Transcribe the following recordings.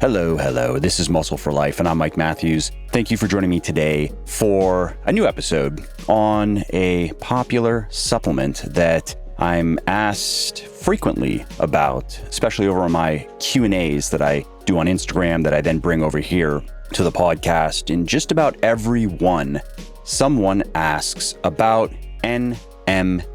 Hello. This is Muscle for Life, and I'm Mike Matthews. Thank you for joining me today for a new episode on a popular supplement that I'm asked frequently about, especially over on my Q&As that I do on Instagram that I then bring over here to the podcast. In just about every one, someone asks about NMN,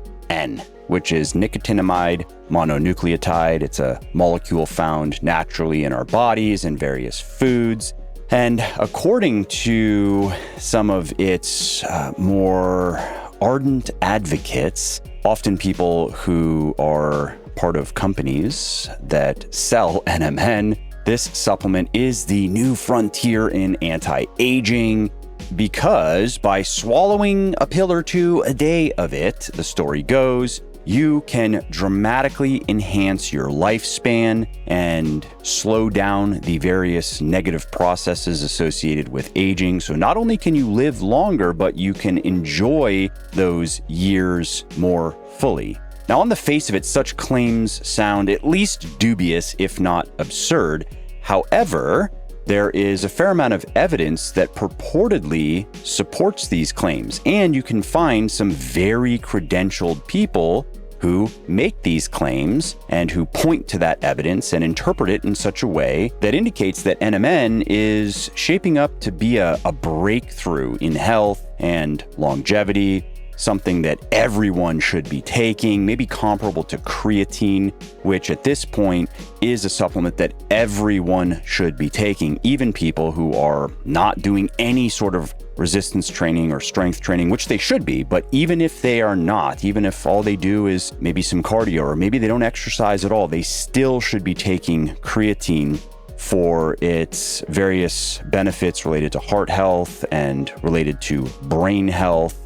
which is nicotinamide mononucleotide. It's a molecule found naturally in our bodies and various foods. And according to some of its more ardent advocates, often people who are part of companies that sell NMN, this supplement is the new frontier in anti-aging, because by swallowing a pill or two a day of it, the story goes, you can dramatically enhance your lifespan and slow down the various negative processes associated with aging. So not only can you live longer, but you can enjoy those years more fully. Now, on the face of it, such claims sound at least dubious, if not absurd. However, there is a fair amount of evidence that purportedly supports these claims, and you can find some very credentialed people who make these claims and who point to that evidence and interpret it in such a way that indicates that NMN is shaping up to be a breakthrough in health and longevity, something that everyone should be taking, maybe comparable to creatine, which at this point is a supplement that everyone should be taking, even people who are not doing any sort of resistance training or strength training, which they should be. But even if they are not, even if all they do is maybe some cardio, or maybe they don't exercise at all, they still should be taking creatine for its various benefits related to heart health and related to brain health.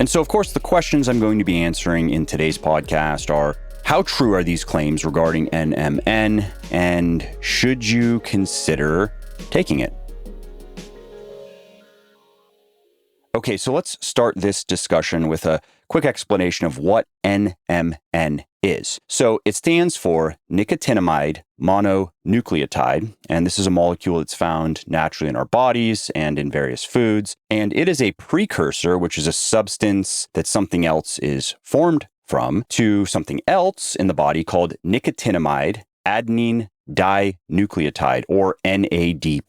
And so, of course, the questions I'm going to be answering in today's podcast are, how true are these claims regarding NMN, and should you consider taking it? Okay, so let's start this discussion with a quick explanation of what NMN is. So it stands for nicotinamide mononucleotide, and this is a molecule that's found naturally in our bodies and in various foods. And it is a precursor, which is a substance that something else is formed from, to something else in the body called nicotinamide adenine dinucleotide, or NAD+,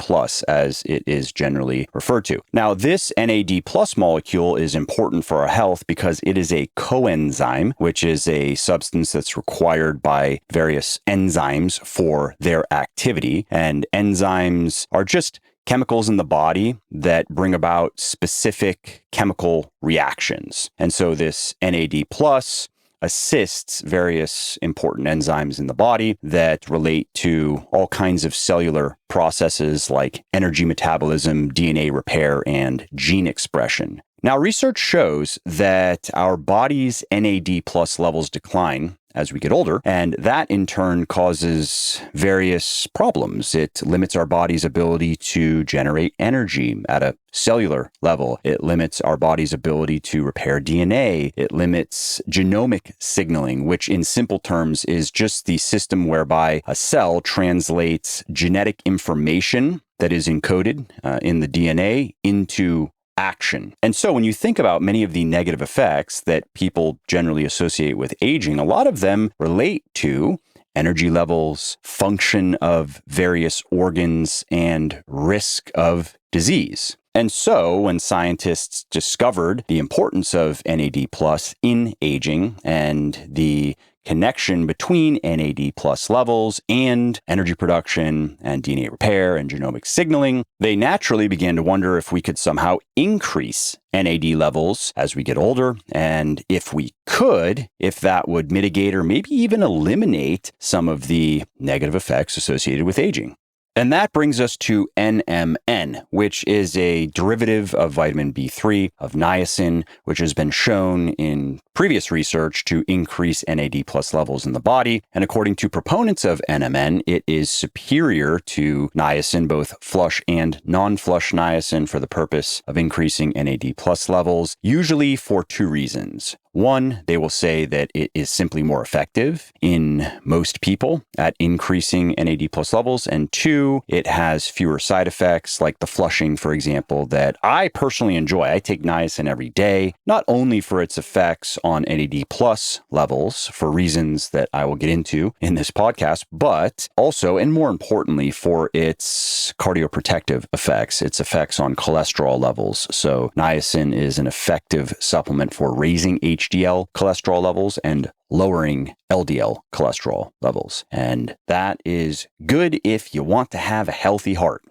as it is generally referred to. Now, this NAD+ molecule is important for our health because it is a coenzyme, which is a substance that's required by various enzymes for their activity. And enzymes are just chemicals in the body that bring about specific chemical reactions. And so this NAD+ assists various important enzymes in the body that relate to all kinds of cellular processes like energy metabolism, DNA repair, and gene expression. Now, research shows that our body's NAD+ levels decline as we get older, and that in turn causes various problems. It limits our body's ability to generate energy at a cellular level. It limits our body's ability to repair DNA. It limits genomic signaling, which in simple terms is just the system whereby a cell translates genetic information that is encoded in the DNA into action. And so when you think about many of the negative effects that people generally associate with aging, a lot of them relate to energy levels, function of various organs, and risk of disease. And so when scientists discovered the importance of NAD+ in aging and the connection between NAD+ levels and energy production and DNA repair and genomic signaling, they naturally began to wonder if we could somehow increase NAD levels as we get older, and if we could, if that would mitigate or maybe even eliminate some of the negative effects associated with aging. And that brings us to NMN, which is a derivative of vitamin B3, of niacin, which has been shown in previous research to increase NAD+ levels in the body. And according to proponents of NMN, it is superior to niacin, both flush and non-flush niacin, for the purpose of increasing NAD+ levels, usually for two reasons. One, they will say that it is simply more effective in most people at increasing NAD+ levels. And two, it has fewer side effects like the flushing, for example, that I personally enjoy. I take niacin every day, not only for its effects on NAD+ levels for reasons that I will get into in this podcast, but also, and more importantly, for its cardioprotective effects, its effects on cholesterol levels. So niacin is an effective supplement for raising HDL cholesterol levels and lowering LDL cholesterol levels. And that is good if you want to have a healthy heart.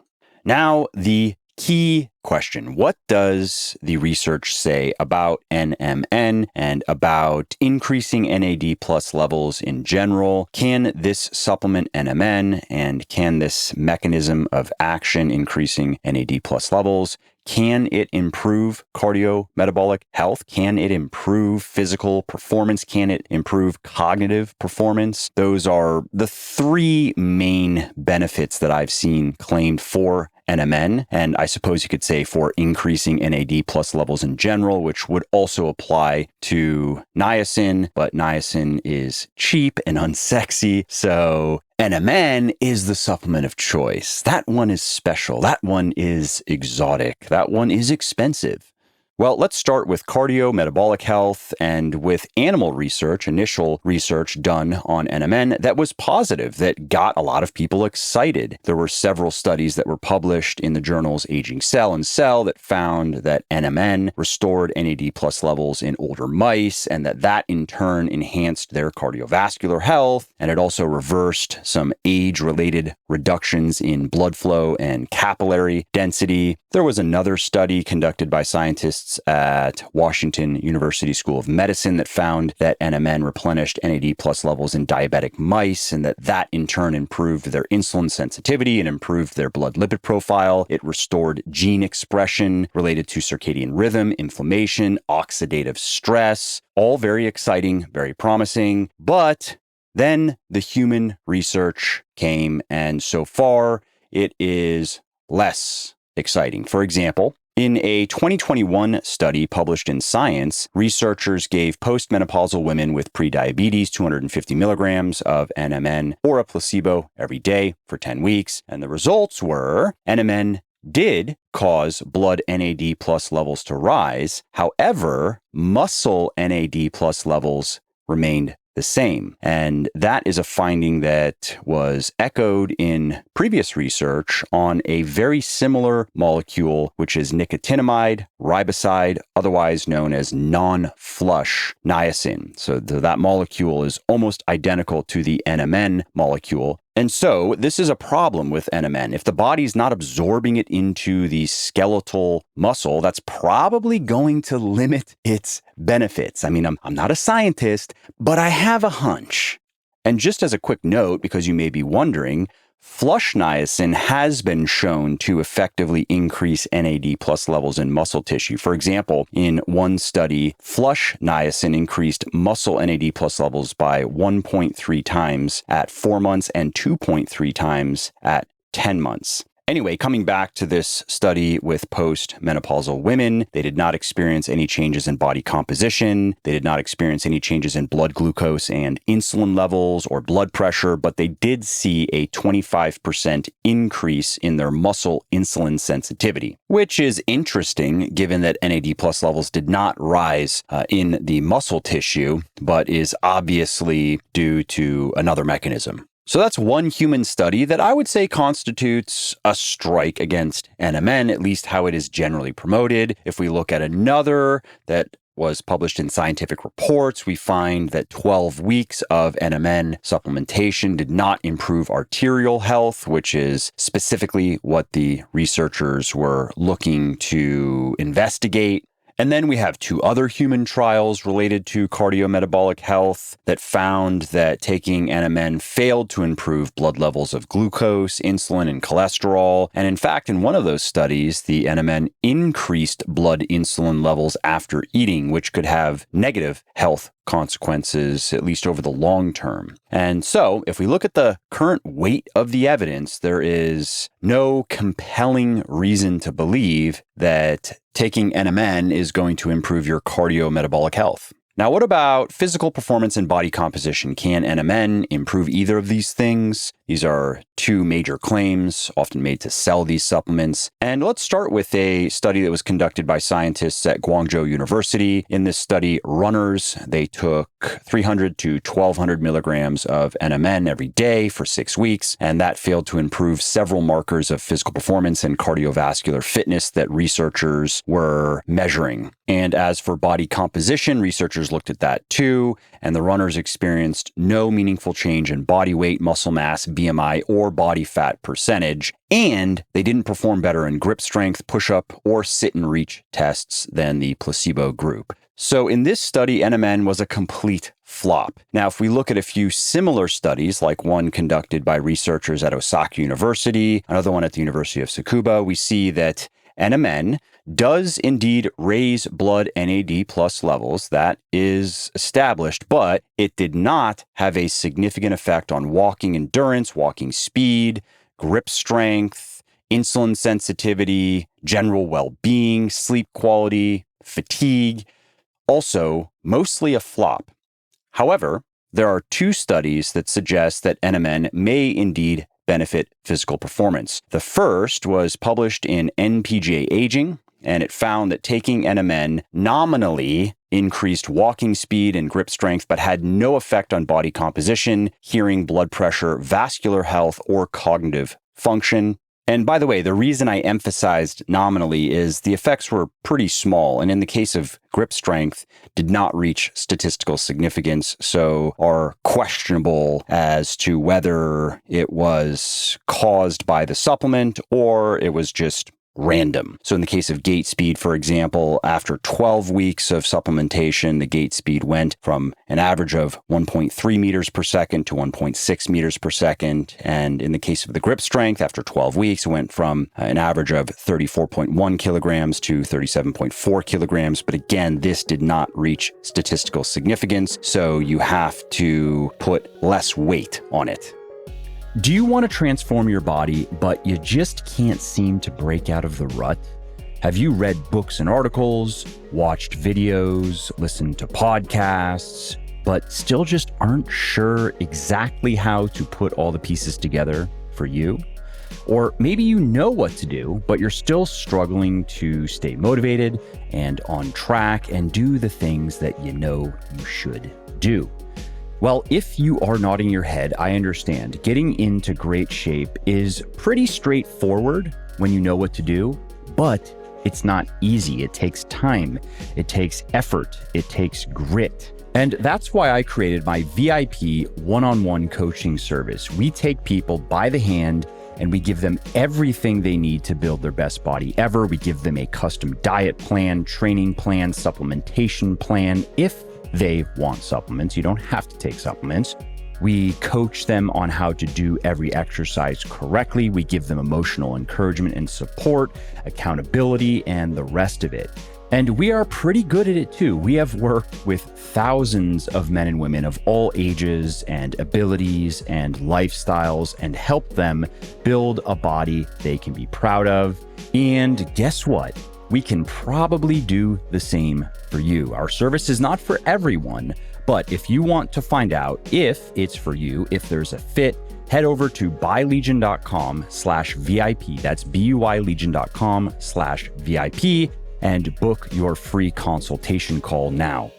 Now, the key question: what does the research say about NMN and about increasing NAD+ levels in general? Can this supplement NMN, and can this mechanism of action increasing NAD+ levels, can it improve cardiometabolic health? Can it improve physical performance? Can it improve cognitive performance? Those are the three main benefits that I've seen claimed for NMN, and I suppose you could say for increasing NAD+ levels in general, which would also apply to niacin, but niacin is cheap and unsexy, so NMN is the supplement of choice. That one is special. That one is exotic. That one is expensive. Well, let's start with cardiometabolic health and with animal research, initial research done on NMN that was positive, that got a lot of people excited. There were several studies that were published in the journals Aging Cell and Cell that found that NMN restored NAD+ levels in older mice, and that in turn enhanced their cardiovascular health, and it also reversed some age-related reductions in blood flow and capillary density. There was another study conducted by scientists at Washington University School of Medicine that found that NMN replenished NAD+ levels in diabetic mice, and that in turn improved their insulin sensitivity and improved their blood lipid profile. It restored gene expression related to circadian rhythm, inflammation, oxidative stress. All very exciting, very promising. But then the human research came, and so far it is less exciting. For example, in a 2021 study published in Science, researchers gave postmenopausal women with prediabetes 250 milligrams of NMN or a placebo every day for 10 weeks, and the results were NMN did cause blood NAD+ levels to rise. However, muscle NAD+ levels remained the same. And that is a finding that was echoed in previous research on a very similar molecule, which is nicotinamide riboside, otherwise known as non-flush niacin. So that molecule is almost identical to the NMN molecule. And so this is a problem with NMN. If the body's not absorbing it into the skeletal muscle, that's probably going to limit its benefits. I mean, I'm not a scientist, but I have a hunch. And just as a quick note, because you may be wondering, flush niacin has been shown to effectively increase NAD+ levels in muscle tissue. For example, in one study, flush niacin increased muscle NAD+ levels by 1.3 times at 4 months and 2.3 times at 10 months. Anyway, coming back to this study with postmenopausal women, they did not experience any changes in body composition. They did not experience any changes in blood glucose and insulin levels or blood pressure, but they did see a 25% increase in their muscle insulin sensitivity, which is interesting given that NAD+ levels did not rise in the muscle tissue, but is obviously due to another mechanism. So that's one human study that I would say constitutes a strike against NMN, at least how it is generally promoted. If we look at another that was published in Scientific Reports, we find that 12 weeks of NMN supplementation did not improve arterial health, which is specifically what the researchers were looking to investigate. And then we have two other human trials related to cardiometabolic health that found that taking NMN failed to improve blood levels of glucose, insulin, and cholesterol. And in fact, in one of those studies, the NMN increased blood insulin levels after eating, which could have negative health consequences, at least over the long term. And so, if we look at the current weight of the evidence, there is no compelling reason to believe that taking NMN is going to improve your cardiometabolic health. Now, what about physical performance and body composition? Can NMN improve either of these things? These are two major claims often made to sell these supplements. And let's start with a study that was conducted by scientists at Guangzhou University. In this study, runners, they took 300 to 1200 milligrams of NMN every day for 6 weeks, and that failed to improve several markers of physical performance and cardiovascular fitness that researchers were measuring. And as for body composition, researchers looked at that too, and the runners experienced no meaningful change in body weight, muscle mass, BMI, or body fat percentage, and they didn't perform better in grip strength, push-up, or sit and reach tests than the placebo group. So in this study, NMN was a complete flop. Now, if we look at a few similar studies, like one conducted by researchers at Osaka University, another one at the University of Tsukuba, we see that NMN does indeed raise blood NAD+ levels. That is established, but it did not have a significant effect on walking endurance, walking speed, grip strength, insulin sensitivity, general well-being, sleep quality, fatigue. Also, mostly a flop. However, there are two studies that suggest that NMN may indeed benefit physical performance. The first was published in NPGA Aging, and it found that taking NMN nominally increased walking speed and grip strength, but had no effect on body composition, hearing, blood pressure, vascular health, or cognitive function. And by the way, the reason I emphasized nominally is the effects were pretty small, and in the case of grip strength, did not reach statistical significance, so are questionable as to whether it was caused by the supplement or it was just random. So in the case of gait speed, for example, after 12 weeks of supplementation, the gait speed went from an average of 1.3 meters per second to 1.6 meters per second. And in the case of the grip strength, after 12 weeks, it went from an average of 34.1 kilograms to 37.4 kilograms. But again, this did not reach statistical significance, so you have to put less weight on it. Do you want to transform your body, but you just can't seem to break out of the rut? Have you read books and articles, watched videos, listened to podcasts, but still just aren't sure exactly how to put all the pieces together for you? Or maybe you know what to do, but you're still struggling to stay motivated and on track and do the things that you know you should do. Well, if you are nodding your head, I understand. Getting into great shape is pretty straightforward when you know what to do, but it's not easy. It takes time. It takes effort. It takes grit. And that's why I created my VIP one-on-one coaching service. We take people by the hand and we give them everything they need to build their best body ever. We give them a custom diet plan, training plan, supplementation plan. If they want supplements, you don't have to take supplements. We coach them on how to do every exercise correctly. We give them emotional encouragement and support, accountability, and the rest of it. And we are pretty good at it too. We have worked with thousands of men and women of all ages and abilities and lifestyles and helped them build a body they can be proud of. And guess what? We can probably do the same for you. Our service is not for everyone, but if you want to find out if it's for you, if there's a fit, head over to buylegion.com/VIP. That's buylegion.com/VIP and book your free consultation call now.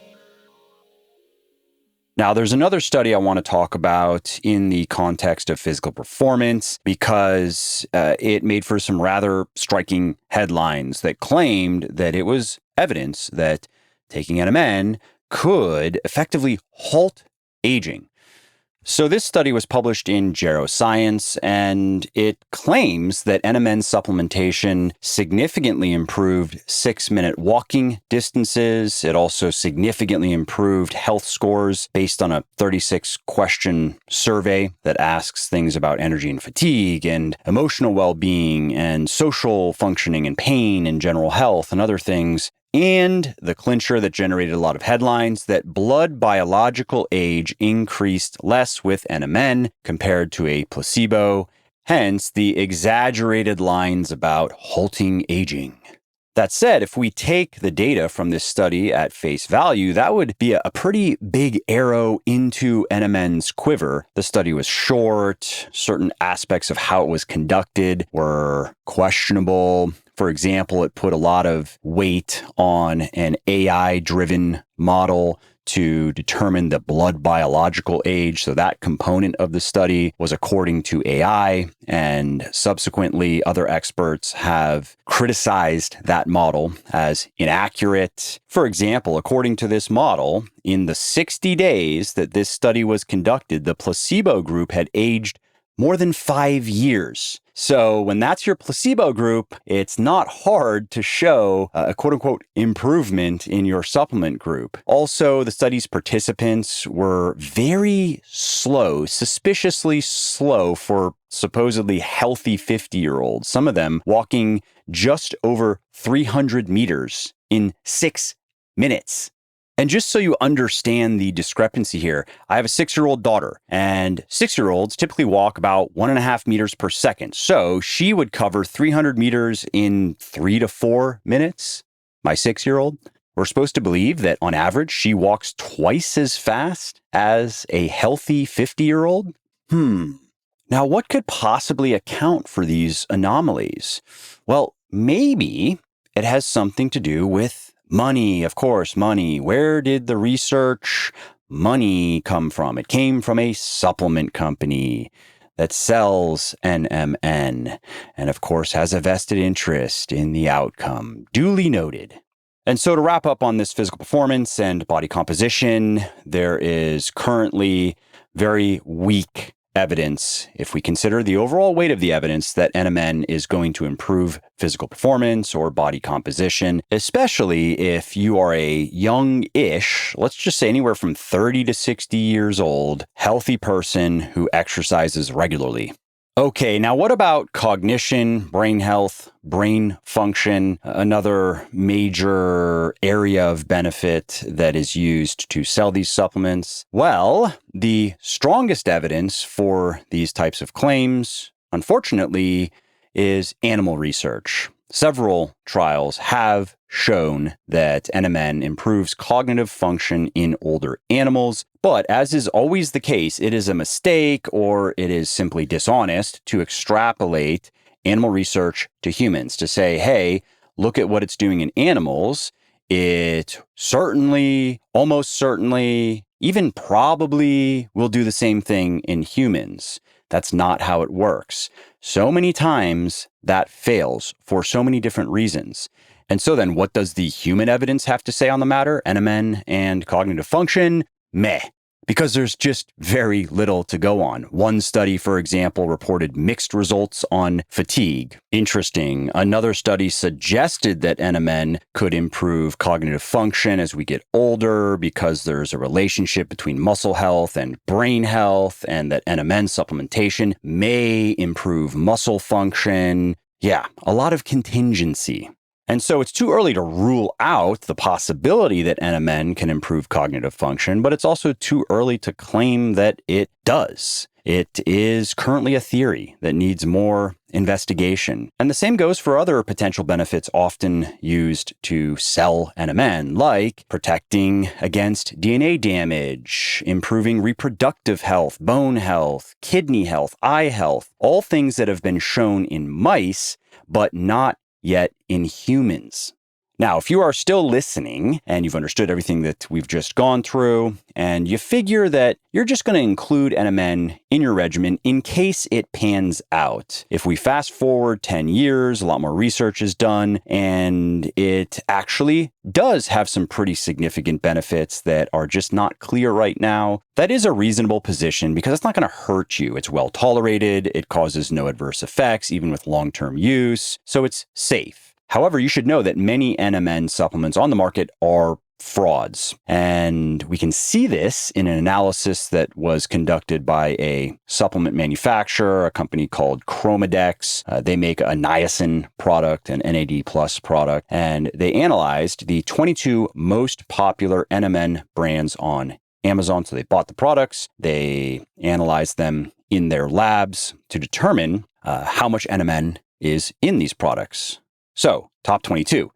Now, there's another study I want to talk about in the context of physical performance because it made for some rather striking headlines that claimed that it was evidence that taking NMN could effectively halt aging. So this study was published in Geroscience, and it claims that NMN supplementation significantly improved 6-minute walking distances. It also significantly improved health scores based on a 36-question survey that asks things about energy and fatigue and emotional well-being and social functioning and pain and general health and other things. And the clincher that generated a lot of headlines, that blood biological age increased less with NMN compared to a placebo, hence the exaggerated lines about halting aging. That said, if we take the data from this study at face value, that would be a pretty big arrow into NMN's quiver. The study was short. Certain aspects of how it was conducted were questionable. For example, it put a lot of weight on an AI-driven model to determine the blood biological age. So that component of the study was according to AI, and subsequently other experts have criticized that model as inaccurate. For example, according to this model, in the 60 days that this study was conducted, the placebo group had aged more than 5 years. So when that's your placebo group, it's not hard to show a quote unquote improvement in your supplement group. Also, the study's participants were very slow, suspiciously slow for supposedly healthy 50-year-olds, some of them walking just over 300 meters in 6 minutes. And just so you understand the discrepancy here, I have a 6-year-old daughter, and 6-year-olds typically walk about 1.5 meters per second. So she would cover 300 meters in 3 to 4 minutes. My 6-year-old, we're supposed to believe that on average, she walks twice as fast as a healthy 50-year-old? Now, what could possibly account for these anomalies? Well, maybe it has something to do with money, of course, money. Where did the research money come from? It came from a supplement company that sells NMN and, of course, has a vested interest in the outcome. Duly noted. And so to wrap up on this physical performance and body composition, there is currently very weak evidence, if we consider the overall weight of the evidence, that NMN is going to improve physical performance or body composition, especially if you are a young-ish, let's just say anywhere from 30 to 60 years old, healthy person who exercises regularly. Okay, now what about cognition, brain health, brain function, another major area of benefit that is used to sell these supplements? Well, the strongest evidence for these types of claims, unfortunately, is animal research. Several trials have shown that NMN improves cognitive function in older animals, but as is always the case, it is a mistake or it is simply dishonest to extrapolate animal research to humans, to say, hey, look at what it's doing in animals. It certainly, almost certainly, even probably will do the same thing in humans. That's not how it works. So many times that fails for so many different reasons. And so then what does the human evidence have to say on the matter, NMN and cognitive function? Meh. Because there's just very little to go on. One study, for example, reported mixed results on fatigue. Interesting. Another study suggested that NMN could improve cognitive function as we get older because there's a relationship between muscle health and brain health, and that NMN supplementation may improve muscle function. Yeah, a lot of contingency. And so it's too early to rule out the possibility that NMN can improve cognitive function, but it's also too early to claim that it does. It is currently a theory that needs more investigation. And the same goes for other potential benefits often used to sell NMN, like protecting against DNA damage, improving reproductive health, bone health, kidney health, eye health, all things that have been shown in mice, but not yet in humans. Now, if you are still listening and you've understood everything that we've just gone through, and you figure that you're just going to include NMN in your regimen in case it pans out. If we fast forward 10 years, a lot more research is done, and it actually does have some pretty significant benefits that are just not clear right now, that is a reasonable position because it's not going to hurt you. It's well tolerated. It causes no adverse effects, even with long-term use. So it's safe. However, you should know that many NMN supplements on the market are frauds. And we can see this in an analysis that was conducted by a supplement manufacturer, a company called Chromadex. They make a niacin product, an NAD plus product, and they analyzed the 22 most popular NMN brands on Amazon. So they bought the products, they analyzed them in their labs to determine how much NMN is in these products. So, top 22.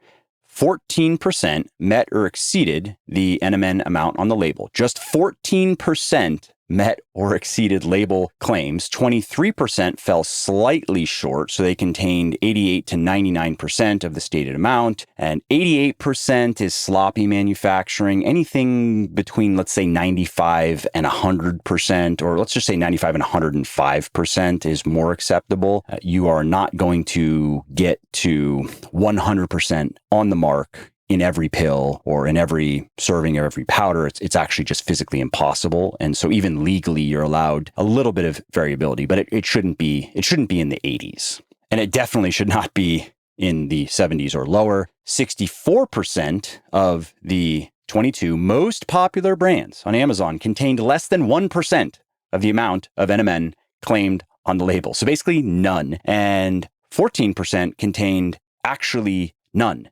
14% met or exceeded the NMN amount on the label. Just 14% met or exceeded label claims. 23% fell slightly short, so they contained 88 to 99% of the stated amount, and 88% is sloppy manufacturing. Anything between, let's say, 95 and 100%, or let's just say 95 and 105% is more acceptable. You are not going to get to 100% on the mark in every pill or in every serving or every powder. It's actually just physically impossible. And so even legally, you're allowed a little bit of variability, but it shouldn't be in the 80s. And it definitely should not be in the 70s or lower. 64% of the 22 most popular brands on Amazon contained less than 1% of the amount of NMN claimed on the label. So basically none. And 14% contained actually none.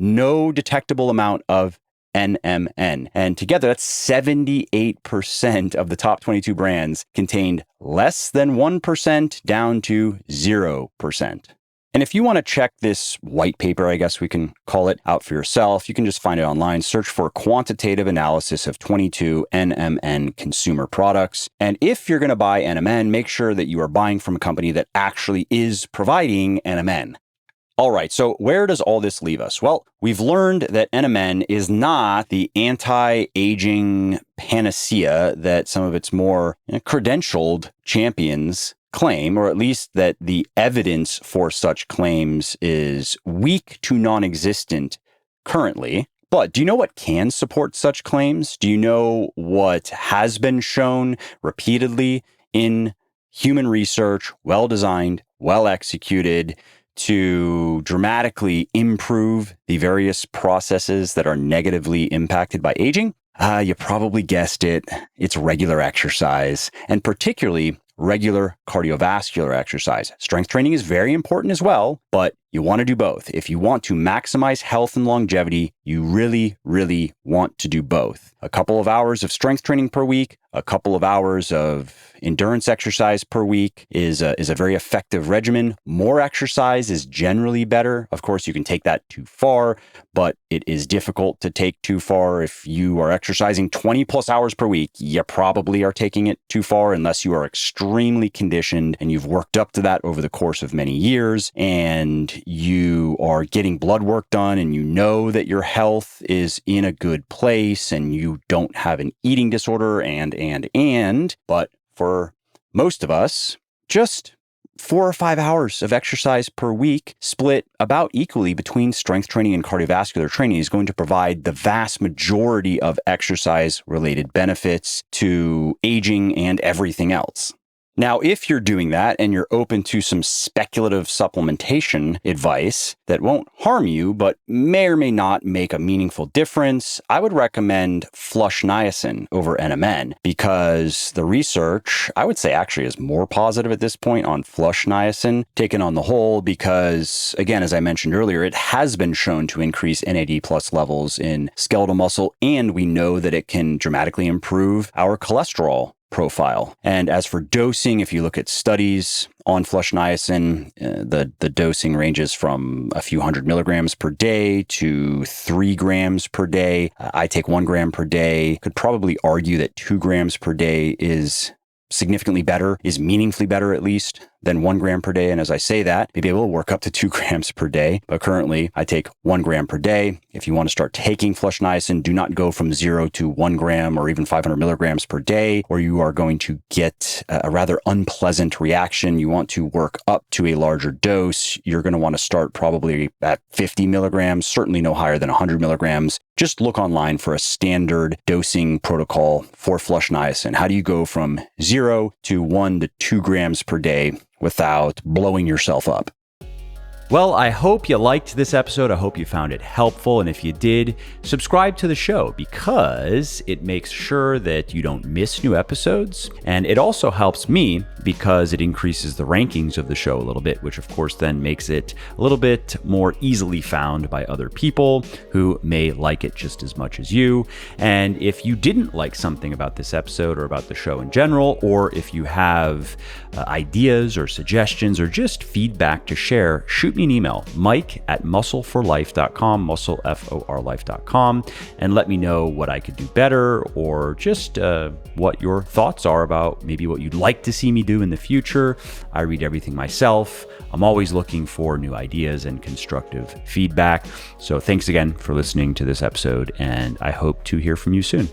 No detectable amount of NMN. And together, that's 78% of the top 22 brands contained less than 1% down to 0%. And if you want to check this white paper, I guess we can call it, out for yourself, you can just find it online. Search for quantitative analysis of 22 NMN consumer products. And if you're going to buy NMN, make sure that you are buying from a company that actually is providing NMN. All right, so where does all this leave us? Well, we've learned that NMN is not the anti-aging panacea that some of its more credentialed champions claim, or at least that the evidence for such claims is weak to non-existent currently. But do you know what can support such claims? Do you know what has been shown repeatedly in human research, well-designed, well-executed, to dramatically improve the various processes that are negatively impacted by aging? You probably guessed it. It's regular exercise, and particularly regular cardiovascular exercise. Strength training is very important as well, but you want to do both. If you want to maximize health and longevity, you really, really want to do both. A couple of hours of strength training per week, a couple of hours of endurance exercise per week is a very effective regimen. More exercise is generally better. Of course, you can take that too far, but it is difficult to take too far. If you are exercising 20 plus hours per week, you probably are taking it too far unless you are extremely conditioned and you've worked up to that over the course of many years, and you are getting blood work done and you know that your health is in a good place and you don't have an eating disorder but for most of us, just 4 or 5 hours of exercise per week, split about equally between strength training and cardiovascular training, is going to provide the vast majority of exercise-related benefits to aging and everything else. Now, if you're doing that and you're open to some speculative supplementation advice that won't harm you, but may or may not make a meaningful difference, I would recommend flush niacin over NMN, because the research, I would say, actually is more positive at this point on flush niacin taken on the whole, because, again, as I mentioned earlier, it has been shown to increase NAD+ levels in skeletal muscle, and we know that it can dramatically improve our cholesterol profile. And as for dosing, if you look at studies on flush niacin, the dosing ranges from a few hundred milligrams per day to 3 grams per day. I take 1 gram per day. Could probably argue that 2 grams per day is significantly better, is meaningfully better at least, than 1 gram per day. And as I say that, maybe I will work up to 2 grams per day. But currently, I take 1 gram per day. If you want to start taking flush niacin, do not go from 0 to 1 gram or even 500 milligrams per day, or you are going to get a rather unpleasant reaction. You want to work up to a larger dose. You're going to want to start probably at 50 milligrams, certainly no higher than 100 milligrams. Just look online for a standard dosing protocol for flush niacin. How do you go from 0 to 1 to 2 grams per day without blowing yourself up? Well, I hope you liked this episode. I hope you found it helpful. And if you did, subscribe to the show, because it makes sure that you don't miss new episodes. And it also helps me because it increases the rankings of the show a little bit, which of course then makes it a little bit more easily found by other people who may like it just as much as you. And if you didn't like something about this episode or about the show in general, or if you have ideas or suggestions or just feedback to share, shoot me me an email, mike@muscleforlife.com, muscleforlife.com, and let me know what I could do better, or just what your thoughts are about maybe what you'd like to see me do in the future. I read everything myself. I'm always looking for new ideas and constructive feedback. So thanks again for listening to this episode, and I hope to hear from you soon.